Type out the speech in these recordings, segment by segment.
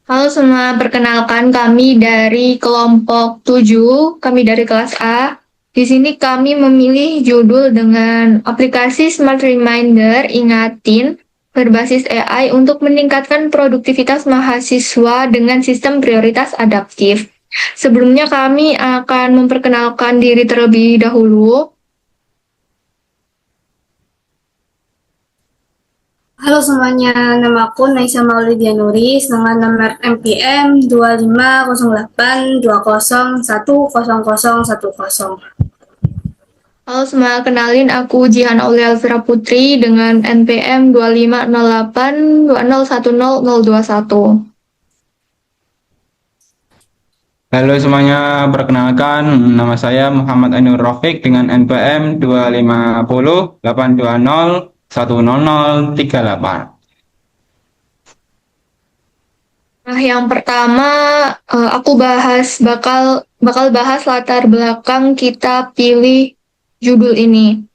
Halo semua, perkenalkan kami dari kelompok 7, kami dari kelas A. Di sini kami memilih judul dengan aplikasi Smart Reminder Ingatin berbasis AI untuk meningkatkan produktivitas mahasiswa dengan sistem prioritas adaptif. Sebelumnya kami akan memperkenalkan diri terlebih dahulu. Halo semuanya, nama aku Naisa Maulidia Nuris dengan nomor MPM 250820101010. Halo semua, kenalin aku Jihan Aulia Alfira Putri dengan NPM 250820101021. Halo semuanya, perkenalkan nama saya Muhammad Ainur Rafiq dengan NPM 2508220100038. Nah, yang pertama aku bakal bahas latar belakang kita pilih judul ini.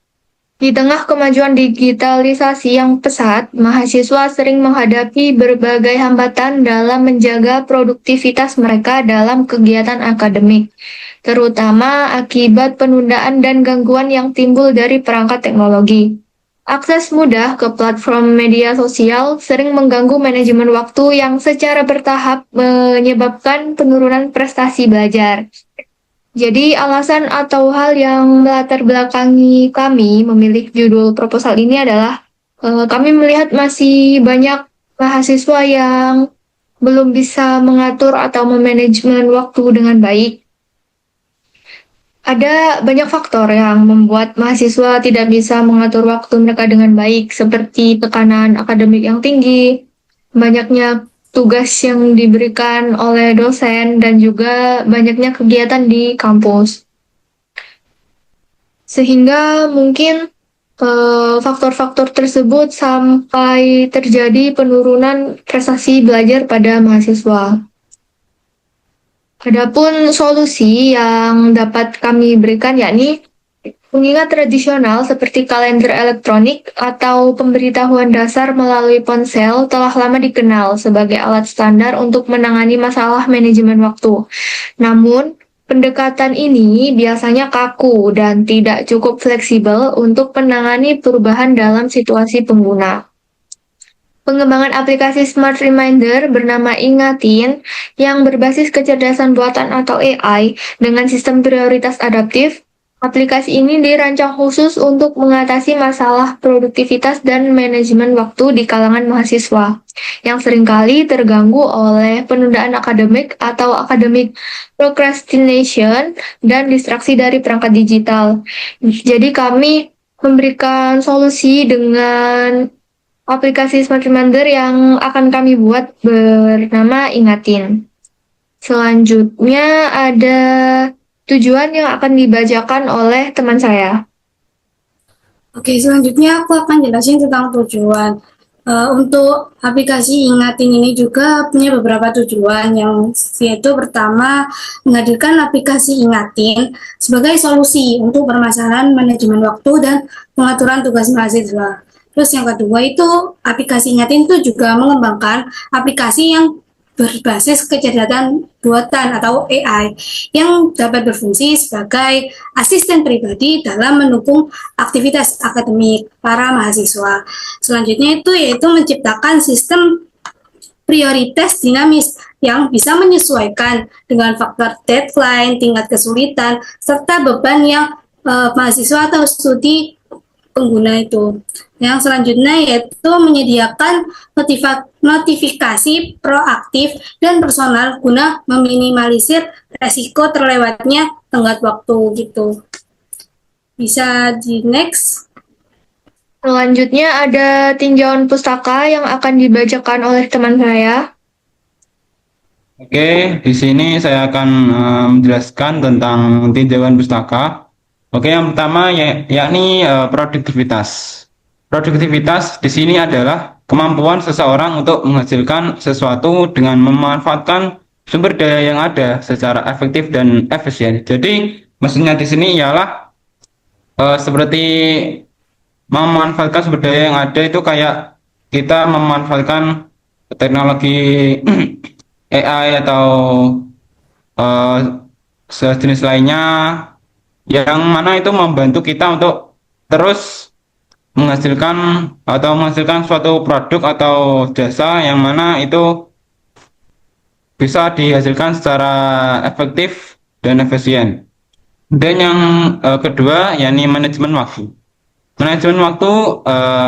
Di tengah kemajuan digitalisasi yang pesat, mahasiswa sering menghadapi berbagai hambatan dalam menjaga produktivitas mereka dalam kegiatan akademik, terutama akibat penundaan dan gangguan yang timbul dari perangkat teknologi. Akses mudah ke platform media sosial sering mengganggu manajemen waktu yang secara bertahap menyebabkan penurunan prestasi belajar. Jadi alasan atau hal yang melatar belakangi kami memilih judul proposal ini adalah kami melihat masih banyak mahasiswa yang belum bisa mengatur atau memanajemen waktu dengan baik. Ada banyak faktor yang membuat mahasiswa tidak bisa mengatur waktu mereka dengan baik, seperti tekanan akademik yang tinggi, banyaknya tugas yang diberikan oleh dosen, dan juga banyaknya kegiatan di kampus. Sehingga mungkin faktor-faktor tersebut sampai terjadi penurunan prestasi belajar pada mahasiswa. Adapun solusi yang dapat kami berikan yakni pengingat tradisional seperti kalender elektronik atau pemberitahuan dasar melalui ponsel telah lama dikenal sebagai alat standar untuk menangani masalah manajemen waktu. Namun, pendekatan ini biasanya kaku dan tidak cukup fleksibel untuk menangani perubahan dalam situasi pengguna. Pengembangan aplikasi Smart Reminder bernama Ingatin yang berbasis kecerdasan buatan atau AI dengan sistem prioritas adaptif. Aplikasi ini dirancang khusus untuk mengatasi masalah produktivitas dan manajemen waktu di kalangan mahasiswa yang seringkali terganggu oleh penundaan akademik atau academic procrastination dan distraksi dari perangkat digital. Jadi kami memberikan solusi dengan aplikasi Smart Reminder yang akan kami buat bernama Ingatin. Selanjutnya ada tujuan yang akan dibacakan oleh teman saya. Oke, selanjutnya aku akan jelasin tentang tujuan. Untuk aplikasi Ingatin ini juga punya beberapa tujuan yang yaitu pertama menghadirkan aplikasi Ingatin sebagai solusi untuk permasalahan manajemen waktu dan pengaturan tugas mahasiswa. Terus yang kedua itu aplikasi Ingatin itu juga mengembangkan aplikasi yang berbasis kecerdasan buatan atau AI yang dapat berfungsi sebagai asisten pribadi dalam mendukung aktivitas akademik para mahasiswa. Selanjutnya itu yaitu menciptakan sistem prioritas dinamis yang bisa menyesuaikan dengan faktor deadline, tingkat kesulitan, serta beban yang mahasiswa atau studi pengguna itu. Yang selanjutnya yaitu menyediakan notifikasi proaktif dan personal guna meminimalisir resiko terlewatnya tenggat waktu gitu. Bisa di next. Selanjutnya ada tinjauan pustaka yang akan dibacakan oleh teman saya. Oke, di sini saya akan menjelaskan tentang tinjauan pustaka. Oke, yang pertama yakni produktivitas. Produktivitas di sini adalah kemampuan seseorang untuk menghasilkan sesuatu dengan memanfaatkan sumber daya yang ada secara efektif dan efisien. Jadi, maksudnya di sini ialah seperti memanfaatkan sumber daya yang ada itu kayak kita memanfaatkan teknologi AI atau eh, sejenis lainnya yang mana itu membantu kita untuk terus menghasilkan atau menghasilkan suatu produk atau jasa yang mana itu bisa dihasilkan secara efektif dan efisien. Dan yang kedua, yakni manajemen waktu. Manajemen waktu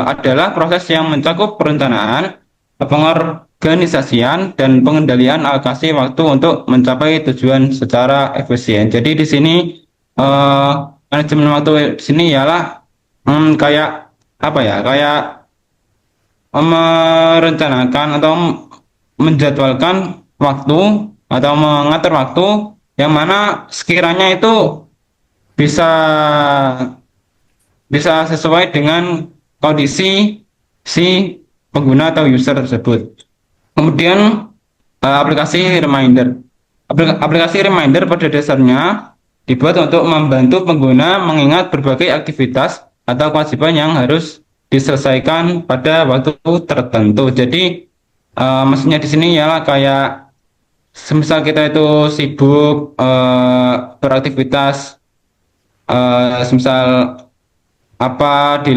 adalah proses yang mencakup perencanaan, pengorganisasian, dan pengendalian alokasi waktu untuk mencapai tujuan secara efisien. Jadi di sini eh, manajemen waktu di sini ialah kayak apa ya? Kayak merencanakan atau menjadwalkan waktu atau mengatur waktu yang mana sekiranya itu bisa bisa sesuai dengan kondisi si pengguna atau user tersebut. Kemudian aplikasi reminder. Aplikasi reminder pada dasarnya dibuat untuk membantu pengguna mengingat berbagai aktivitas atau kewajiban yang harus diselesaikan pada waktu tertentu. Jadi maksudnya di sini ialah kayak semisal kita itu sibuk beraktivitas semisal apa di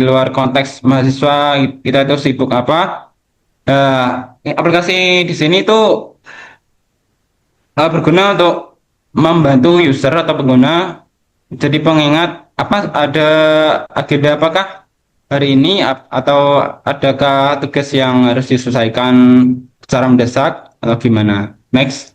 luar konteks mahasiswa kita itu sibuk apa. Aplikasi di sini tuh berguna untuk membantu user atau pengguna jadi pengingat apa ada agenda apakah hari ini atau adakah tugas yang harus diselesaikan secara mendesak atau gimana. Next.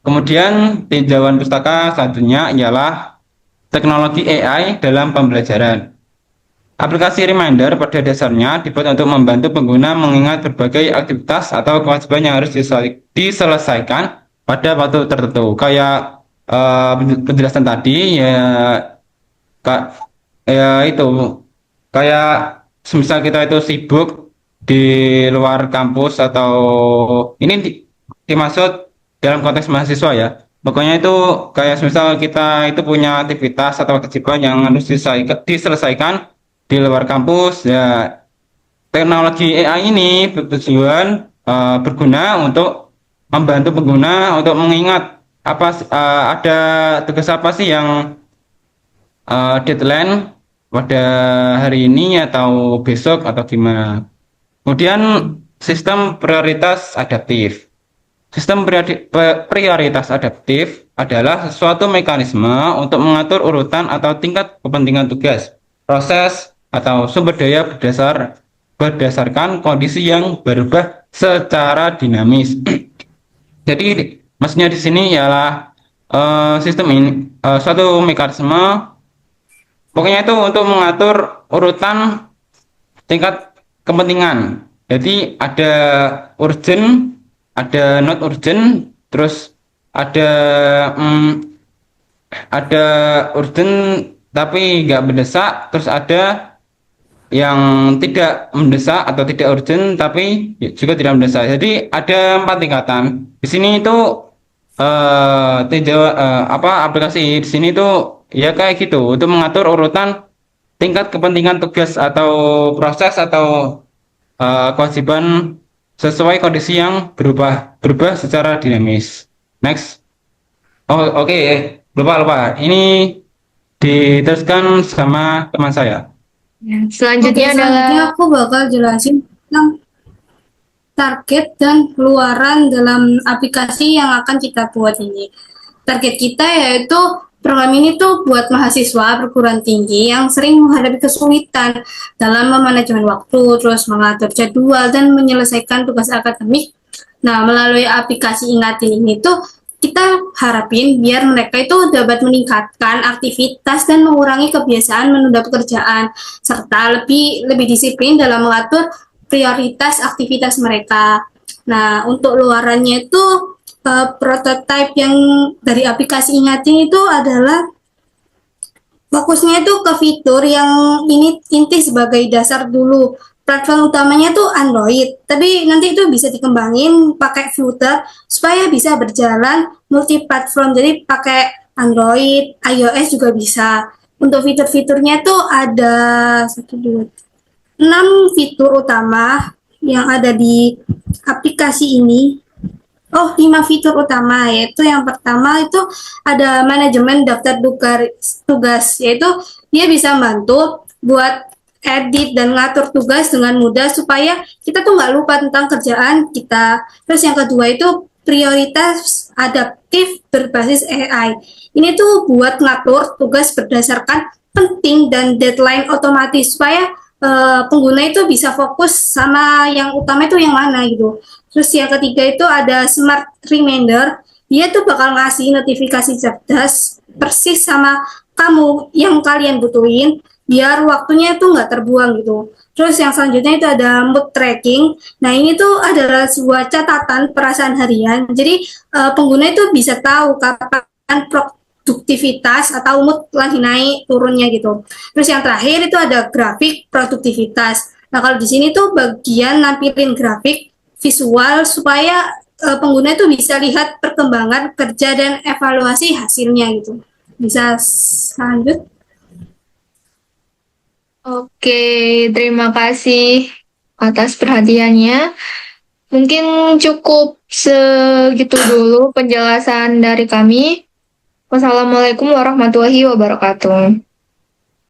Kemudian tinjauan pustaka selanjutnya ialah teknologi AI dalam pembelajaran. Aplikasi reminder pada dasarnya dibuat untuk membantu pengguna mengingat berbagai aktivitas atau kewajiban yang harus diselesaikan pada waktu tertentu. Kayak penjelasan tadi ya, kak, ya itu kayak semisal kita itu sibuk di luar kampus atau ini dimaksud dalam konteks mahasiswa ya. Pokoknya itu kayak semisal kita itu punya aktivitas atau kewajiban yang harus diselesaikan di luar kampus ya. Teknologi AI ini bertujuan berguna untuk membantu pengguna untuk mengingat ada tugas apa sih yang deadline pada hari ini atau besok atau gimana. Kemudian sistem prioritas adaptif. Sistem prioritas adaptif adalah suatu mekanisme untuk mengatur urutan atau tingkat kepentingan tugas, proses, atau sumber daya berdasarkan kondisi yang berubah secara dinamis. Jadi maksudnya di sini ialah sistem ini suatu mekanisme pokoknya itu untuk mengatur urutan tingkat kepentingan. Jadi ada urgent, ada not urgent, terus ada ada urgent tapi nggak mendesak, terus ada yang tidak mendesak atau tidak urgent tapi juga tidak mendesak. Jadi ada 4 tingkatan. Di sini itu aplikasi di sini itu ya kayak gitu untuk mengatur urutan tingkat kepentingan tugas atau proses atau kewajiban sesuai kondisi yang berubah secara dinamis. Next. Oh, oke. Lupa. Ini diteruskan sama teman saya. Selanjutnya selanjutnya adalah aku bakal jelasin tentang target dan keluaran dalam aplikasi yang akan kita buat ini. Target kita yaitu program ini tuh buat mahasiswa perguruan tinggi yang sering menghadapi kesulitan dalam memanajemen waktu, terus mengatur jadwal dan menyelesaikan tugas akademik. Nah, melalui aplikasi Ingatin ini tuh kita harapin biar mereka itu dapat meningkatkan aktivitas dan mengurangi kebiasaan menunda pekerjaan serta lebih disiplin dalam mengatur prioritas aktivitas mereka. Nah, untuk luarannya itu prototipe yang dari aplikasi Ingatin itu adalah fokusnya itu ke fitur yang ini inti sebagai dasar dulu. Platform utamanya tuh Android, tapi nanti itu bisa dikembangin pakai filter supaya bisa berjalan multi platform. Jadi pakai Android, iOS juga bisa. Untuk fitur-fiturnya tuh ada 6 fitur utama yang ada di aplikasi ini. Oh, 5 fitur utama, yaitu yang pertama itu ada manajemen daftar tugas, yaitu dia bisa bantu buat edit dan ngatur tugas dengan mudah supaya kita tuh nggak lupa tentang kerjaan kita. Terus yang kedua itu prioritas adaptif berbasis AI. Ini tuh buat ngatur tugas berdasarkan penting dan deadline otomatis supaya pengguna itu bisa fokus sama yang utama itu yang mana gitu. Terus yang ketiga itu ada smart reminder. Dia tuh bakal ngasih notifikasi cerdas persis sama kamu yang kalian butuhin biar waktunya itu nggak terbuang gitu. Terus yang selanjutnya itu ada mood tracking. Nah ini tuh adalah sebuah catatan perasaan harian. Jadi pengguna itu bisa tahu kapan produktivitas atau mood lagi naik turunnya gitu. Terus yang terakhir itu ada grafik produktivitas. Nah kalau di sini tuh bagian nampilin grafik visual supaya pengguna itu bisa lihat perkembangan kerja dan evaluasi hasilnya gitu. Bisa lanjut. Oke, terima kasih atas perhatiannya. Mungkin cukup segitu dulu penjelasan dari kami. Wassalamualaikum warahmatullahi wabarakatuh.